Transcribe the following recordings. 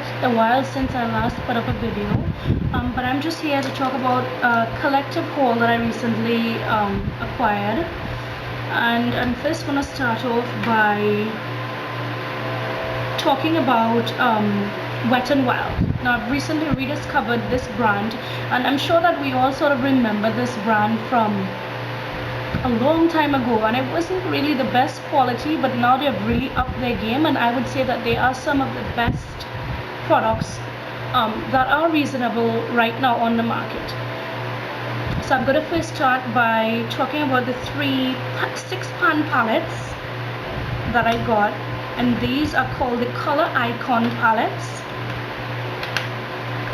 a while since I last put up a video, but I'm just here to talk about a collective haul that I recently acquired. And I'm first going to start off by talking about Wet n Wild. Now, I've recently rediscovered this brand, and I'm sure that we all sort of remember this brand from a long time ago, and it wasn't really the best quality, but now they've really upped their game, and I would say that they are some of the best products that are reasonable right now on the market. So I'm going to first start by talking about the 6-pan palettes that I got, and these are called the Color Icon palettes.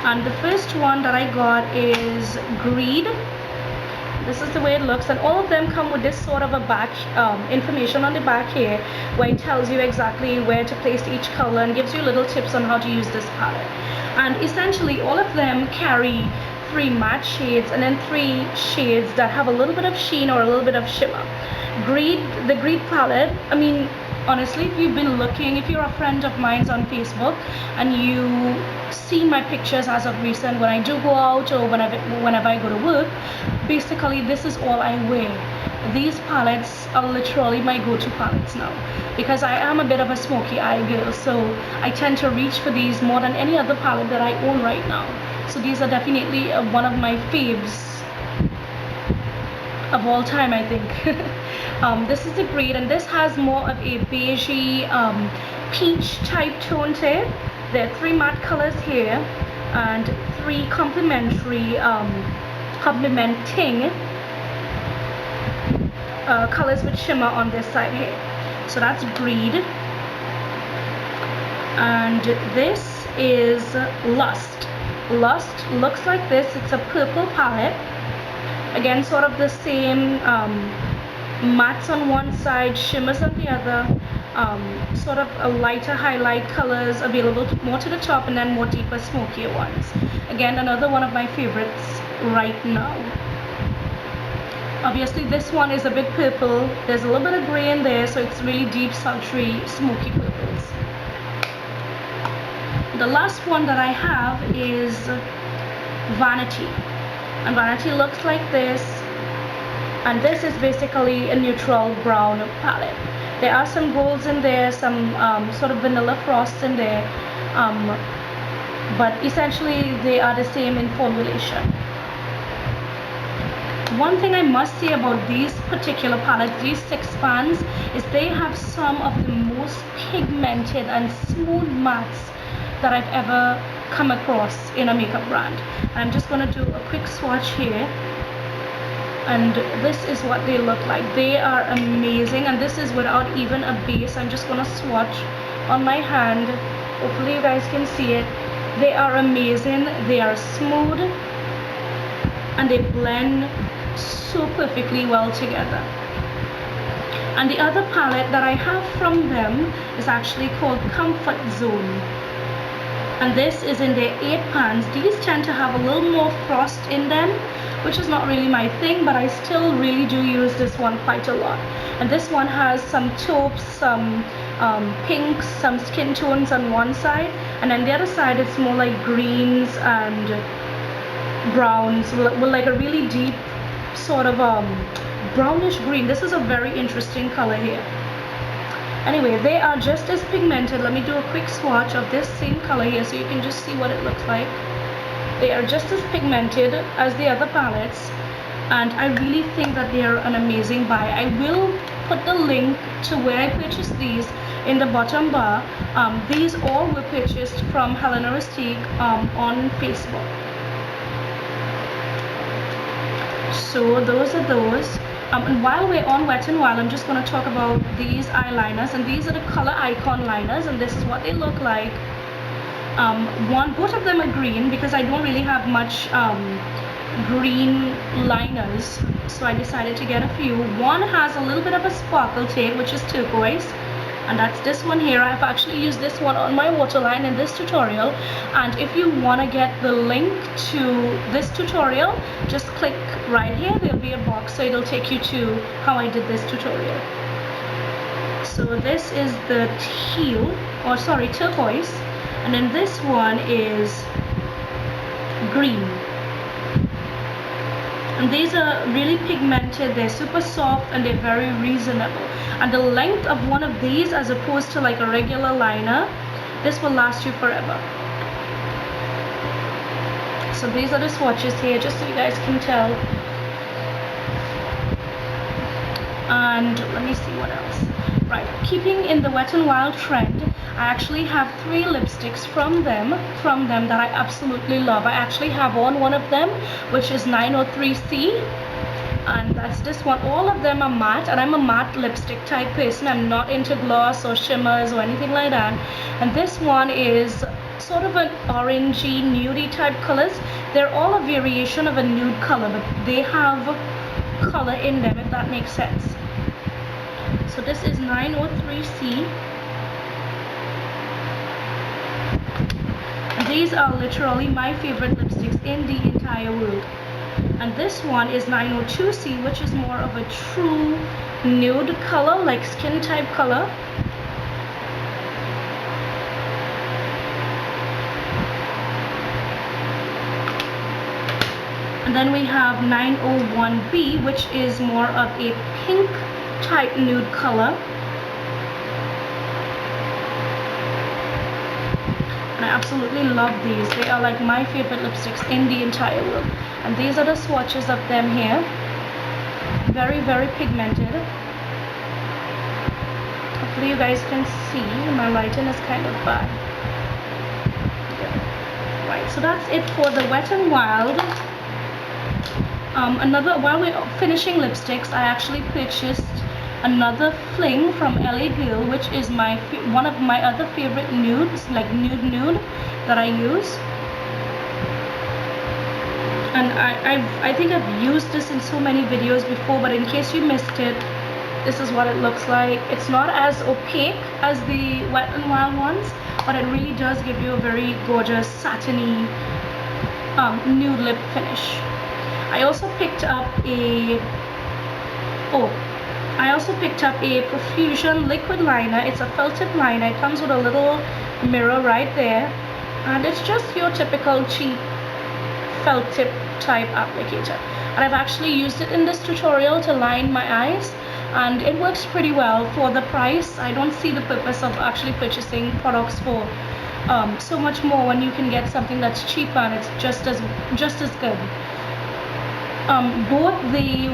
And the first one that I got is Greed. This is the way it looks, and all of them come with this sort of a back information on the back here, where it tells you exactly where to place each color and gives you little tips on how to use this palette. And essentially all of them carry 3 matte shades and then 3 shades that have a little bit of sheen or a little bit of shimmer. The Greed palette, I mean, honestly, if you've been looking, if you're a friend of mine's on Facebook and you see my pictures as of recent when I do go out or whenever I go to work, basically this is all I wear. These palettes are literally my go-to palettes now, because I am a bit of a smoky eye girl, so I tend to reach for these more than any other palette that I own right now. So these are definitely one of my faves of all time, I think. This is the Greed, and this has more of a beigey peach type tone to it. There are 3 matte colors here and 3 complementing colors with shimmer on this side here. So that's Greed. And this is Lust. Lust looks like this. It's a purple palette. Again, sort of the same mattes on one side, shimmers on the other, sort of a lighter highlight colors available more to the top, and then more deeper smokier ones. Again, another one of my favorites right now. Obviously this one is a bit purple, there's a little bit of gray in there, so it's really deep, sultry, smoky purples. The last one that I have is Vanity, and Vanity looks like this, and this is basically a neutral brown palette. There are some golds in there, some sort of vanilla frosts in there, but essentially they are the same in formulation. One thing I must say about these particular palettes, these 6 pans, is they have some of the most pigmented and smooth mattes that I've ever come across in a makeup brand. I'm just going to do a quick swatch here, and this is what they look like. They are amazing, and this is without even a base. I'm just going to swatch on my hand. Hopefully you guys can see it. They are amazing. They are smooth, and they blend so perfectly well together. And the other palette that I have from them is actually called Comfort Zone, and this is in their 8 pans. These tend to have a little more frost in them, which is not really my thing, but I still really do use this one quite a lot. And this one has some taupes, some pinks, some skin tones on one side, and on the other side it's more like greens and browns with like a really deep sort of brownish green. This is a very interesting color here. Anyway, they are just as pigmented. Let me do a quick swatch of this same color here so you can just see what it looks like. They are just as pigmented as the other palettes, and I really think that they are an amazing buy. I will put the link to where I purchased these in the bottom bar. These all were purchased from Helena Rustique on Facebook. So those are those. And while we're on Wet n Wild, I'm just going to talk about these eyeliners, and these are the Color Icon liners, and this is what they look like. Both of them are green because I don't really have much green liners, so I decided to get a few. One has a little bit of a sparkle to it, which is turquoise, and that's this one here. I've actually used this one on my waterline in this tutorial, and if you want to get the link to this tutorial, just click right here. There'll be a box, so it'll take you to how I did this tutorial. So this is the turquoise, And then this one is green. And these are really pigmented, they're super soft, and they're very reasonable. And the length of one of these, as opposed to like a regular liner, this will last you forever. So these are the swatches here, just so you guys can tell. And let me see what else. Right, keeping in the Wet n Wild trend, I actually have 3 lipsticks from them that I absolutely love. I actually have on one of them, which is 903C, and that's this one. All of them are matte, and I'm a matte lipstick type person. I'm not into gloss or shimmers or anything like that. And this one is sort of an orangey, nudie type colors. They're all a variation of a nude color, but they have color in them, if that makes sense. So this is 903C. And these are literally my favorite lipsticks in the entire world. And this one is 902C, which is more of a true nude color, like skin type color. And then we have 901B, which is more of a pink type nude color. And I absolutely love these. They are like my favorite lipsticks in the entire world. And these are the swatches of them here. Very, very pigmented. Hopefully you guys can see. My lighting is kind of bad. Right, so that's it for the Wet n Wild. While we're finishing lipsticks, I actually purchased another fling from LA Girl, which is one of my other favorite nudes, like nude that I use. And I think I've used this in so many videos before, but in case you missed it, this is what it looks like. It's not as opaque as the Wet n Wild ones, but it really does give you a very gorgeous satiny nude lip finish. I also picked up a Profusion liquid liner. It's a felt tip liner. It comes with a little mirror right there, and it's just your typical cheap felt tip type applicator. And I've actually used it in this tutorial to line my eyes, and it works pretty well for the price. I don't see the purpose of actually purchasing products for so much more when you can get something that's cheaper and it's just as good. Both the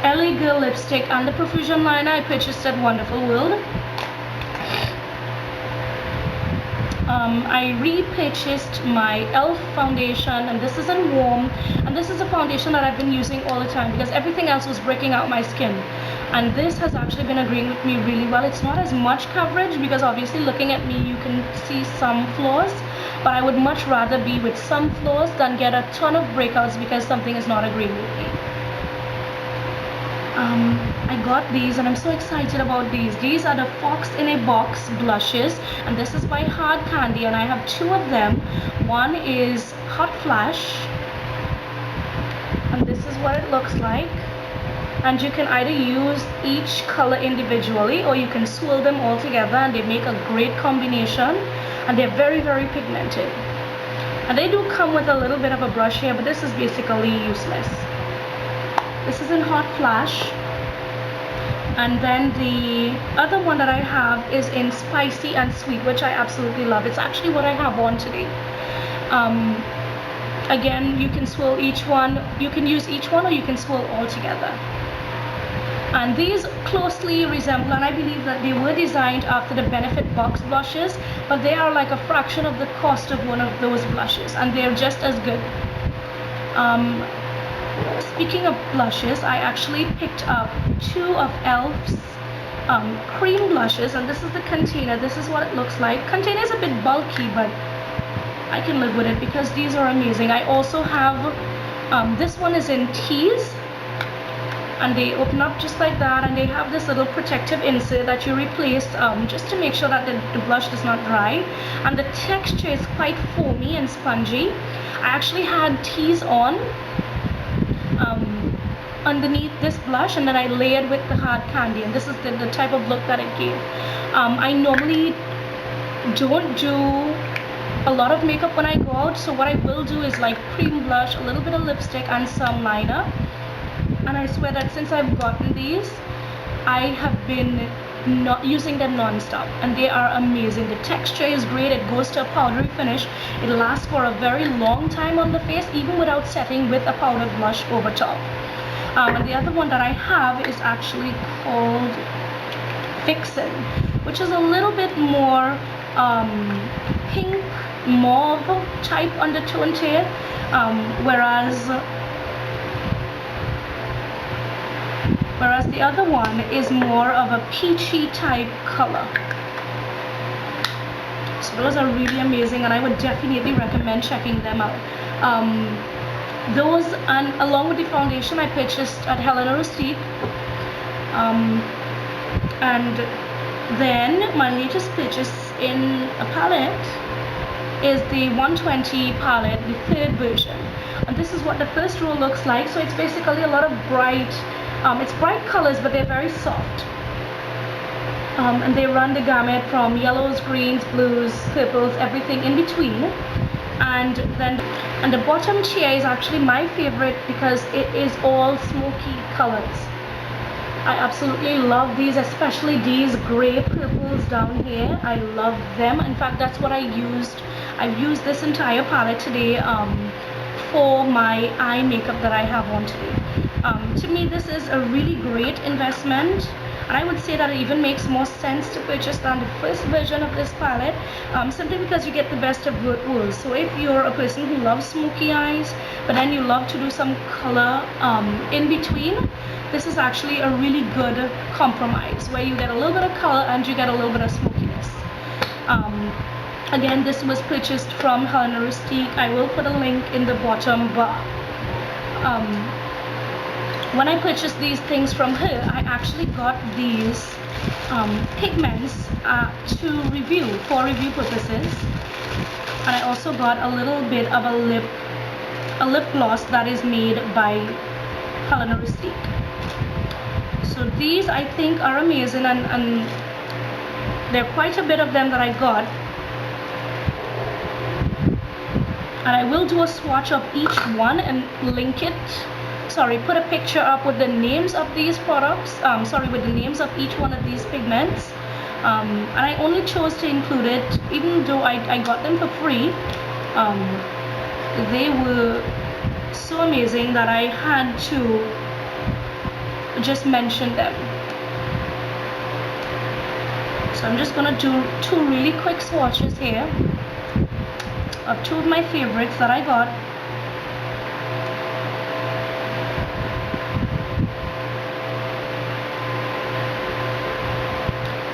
LA Girl lipstick and the Profusion liner I purchased at Wonderful World. I repurchased my e.l.f. foundation, and this is in Warm, and this is a foundation that I've been using all the time because everything else was breaking out my skin, and this has actually been agreeing with me really well. It's not as much coverage because obviously looking at me you can see some flaws, but I would much rather be with some flaws than get a ton of breakouts because something is not agreeing with me. I got these and I'm so excited about these. These are the Fox in a Box blushes, and this is by Hard Candy, and I have 2 of them. One is Hot Flash, and this is what it looks like. And you can either use each color individually or you can swirl them all together, and they make a great combination, and they're very, very pigmented. And they do come with a little bit of a brush here, but this is basically useless. This is in Hot Flash. And then the other one that I have is in Spicy and Sweet, which I absolutely love. It's actually what I have on today. Again, you can swirl each one. You can use each one or you can swirl all together. And these closely resemble, and I believe that they were designed after the Benefit Box blushes, but they are like a fraction of the cost of one of those blushes, and they're just as good. Speaking of blushes, I actually picked up 2 of e.l.f.'s cream blushes, and this is the container. This is what it looks like. Container is a bit bulky, but I can live with it because these are amazing. I also have this one is in Tease, and they open up just like that, and they have this little protective insert that you replace just to make sure that the blush does not dry, and the texture is quite foamy and spongy. I actually had Tease on underneath this blush, and then I layered with the Hard Candy, and this is the type of look that it gave. I normally don't do a lot of makeup when I go out, so what I will do is like cream blush, a little bit of lipstick and some liner. And I swear that since I've gotten these, I have been not using them non-stop, and they are amazing. The texture is great, it goes to a powdery finish, it lasts for a very long time on the face even without setting with a powdered blush over top. And the other one that I have is actually called Vixen, which is a little bit more pink mauve type undertone to it, whereas the other one is more of a peachy type color. So those are really amazing, and I would definitely recommend checking them out. Those, and along with the foundation, I purchased at Helena Rustique. And then my latest purchase in a palette is the 120 palette, the third version. And this is what the first row looks like. So it's basically a lot of bright, it's bright colors, but they're very soft. And they run the gamut from yellows, greens, blues, purples, everything in between. And the bottom tier is actually my favorite because it is all smoky colors. I absolutely love these, especially these gray purples down here. I love them. In fact, that's what I used. I've used this entire palette today for my eye makeup that I have on today. To me, this is a really great investment, and I would say that it even makes more sense to purchase than the first version of this palette, simply because you get the best of both worlds. So if you're a person who loves smoky eyes, but then you love to do some color in between, this is actually a really good compromise where you get a little bit of color and you get a little bit of smokiness. Again, this was purchased from Helena Rustique. I will put a link in the bottom bar. When I purchased these things from her, I actually got these pigments to review for review purposes, and I also got a little bit of a lip gloss that is made by Helena Rustique. So these I think are amazing, and there are quite a bit of them that I got, and I will do a swatch of each one and link it. Put a picture up with the names of these products, with the names of each one of these pigments. And I only chose to include it, even though I got them for free. They were so amazing that I had to just mention them. So I'm just gonna do two really quick swatches here of two of my favorites that I got.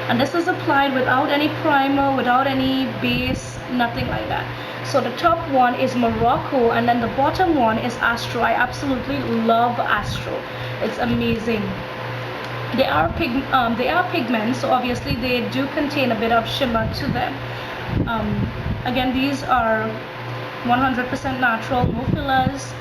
And this is applied without any primer, without any base, nothing like that. So the top one is Morocco, and then the bottom one is Astro. I absolutely love Astro. It's amazing. They are pigments, so obviously they do contain a bit of shimmer to them. Again, these are 100% natural, no fillers.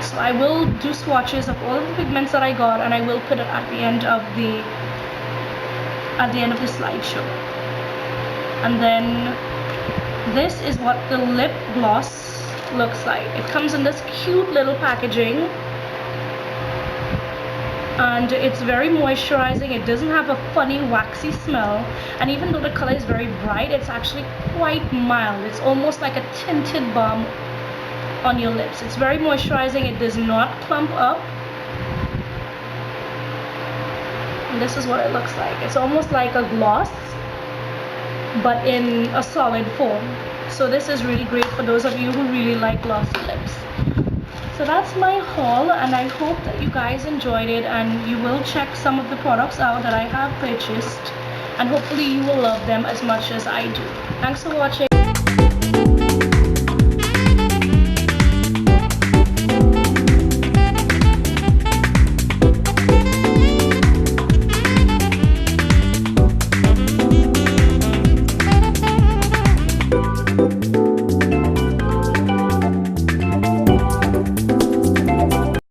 So I will do swatches of all of the pigments that I got, and I will put it at the end of the slideshow. And then this is what the lip gloss looks like. It comes in this cute little packaging, and it's very moisturizing. It doesn't have a funny waxy smell, and even though the color is very bright, it's actually quite mild. It's almost like a tinted balm on your lips. It's very moisturizing. It does not clump up, and this is what it looks like. It's almost like a gloss but in a solid form. So this is really great for those of you who really like glossy lips. So that's my haul, and I hope that you guys enjoyed it, and you will check some of the products out that I have purchased, and hopefully you will love them as much as I do. Thanks for watching.